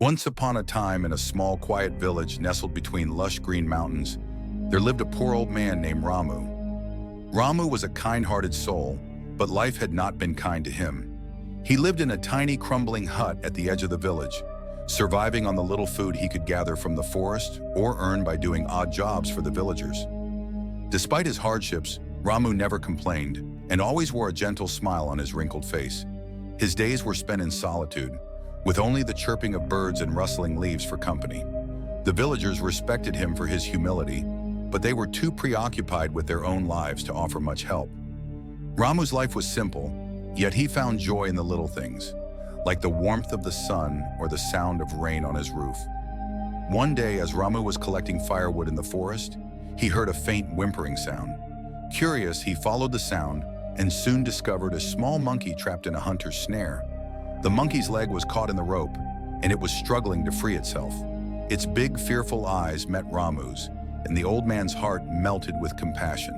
Once upon a time, in a small, quiet village nestled between lush green mountains, there lived a poor old man named Ramu. Ramu was a kind-hearted soul, but life had not been kind to him. He lived in a tiny, crumbling hut at the edge of the village, surviving on the little food he could gather from the forest or earn by doing odd jobs for the villagers. Despite his hardships, Ramu never complained and always wore a gentle smile on his wrinkled face. His days were spent in solitude, with only the chirping of birds and rustling leaves for company. The villagers respected him for his humility, but they were too preoccupied with their own lives to offer much help. Ramu's life was simple, yet he found joy in the little things, like the warmth of the sun or the sound of rain on his roof. One day, as Ramu was collecting firewood in the forest, he heard a faint whimpering sound. Curious, he followed the sound and soon discovered a small monkey trapped in a hunter's snare. The monkey's leg was caught in the rope, and it was struggling to free itself. Its big, fearful eyes met Ramu's, and the old man's heart melted with compassion.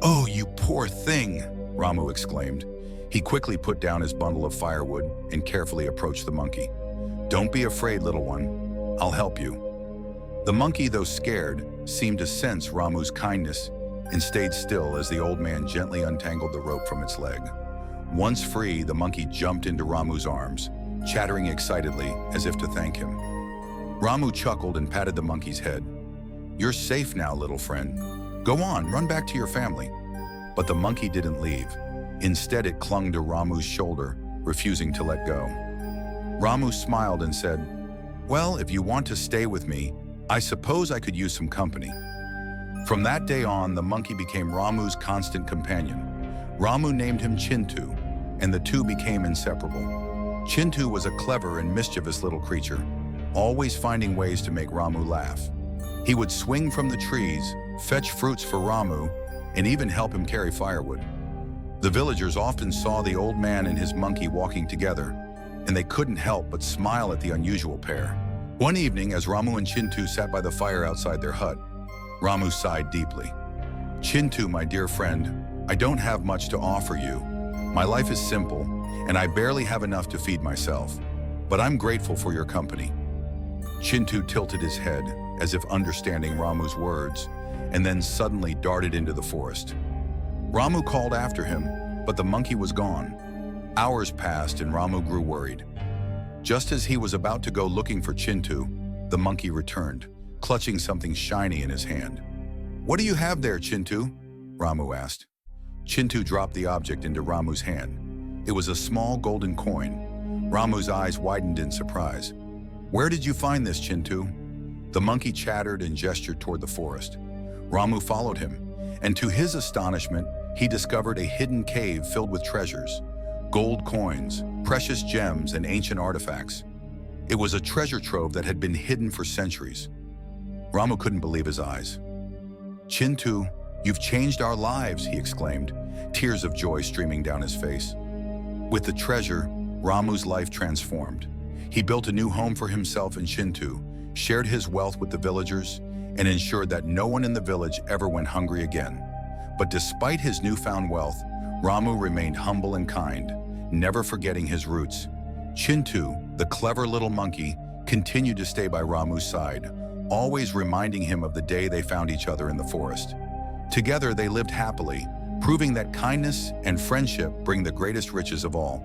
"Oh, you poor thing!" Ramu exclaimed. He quickly put down his bundle of firewood and carefully approached the monkey. "Don't be afraid, little one. I'll help you." The monkey, though scared, seemed to sense Ramu's kindness and stayed still as the old man gently untangled the rope from its leg. Once free, the monkey jumped into Ramu's arms, chattering excitedly as if to thank him. Ramu chuckled and patted the monkey's head. "You're safe now, little friend. Go on, run back to your family." But the monkey didn't leave. Instead, it clung to Ramu's shoulder, refusing to let go. Ramu smiled and said, "Well, if you want to stay with me, I suppose I could use some company." From that day on, the monkey became Ramu's constant companion. Ramu named him Chintu, and the two became inseparable. Chintu was a clever and mischievous little creature, always finding ways to make Ramu laugh. He would swing from the trees, fetch fruits for Ramu, and even help him carry firewood. The villagers often saw the old man and his monkey walking together, and they couldn't help but smile at the unusual pair. One evening, as Ramu and Chintu sat by the fire outside their hut, Ramu sighed deeply. "Chintu, my dear friend, I don't have much to offer you. My life is simple, and I barely have enough to feed myself, but I'm grateful for your company." Chintu tilted his head, as if understanding Ramu's words, and then suddenly darted into the forest. Ramu called after him, but the monkey was gone. Hours passed and Ramu grew worried. Just as he was about to go looking for Chintu, the monkey returned, clutching something shiny in his hand. "What do you have there, Chintu?" Ramu asked. Chintu dropped the object into Ramu's hand. It was a small golden coin. Ramu's eyes widened in surprise. "Where did you find this, Chintu?" The monkey chattered and gestured toward the forest. Ramu followed him, and to his astonishment, he discovered a hidden cave filled with treasures, gold coins, precious gems, and ancient artifacts. It was a treasure trove that had been hidden for centuries. Ramu couldn't believe his eyes. "Chintu, you've changed our lives," he exclaimed, tears of joy streaming down his face. With the treasure, Ramu's life transformed. He built a new home for himself and Chintu, shared his wealth with the villagers, and ensured that no one in the village ever went hungry again. But despite his newfound wealth, Ramu remained humble and kind, never forgetting his roots. Chintu, the clever little monkey, continued to stay by Ramu's side, always reminding him of the day they found each other in the forest. Together they lived happily, proving that kindness and friendship bring the greatest riches of all.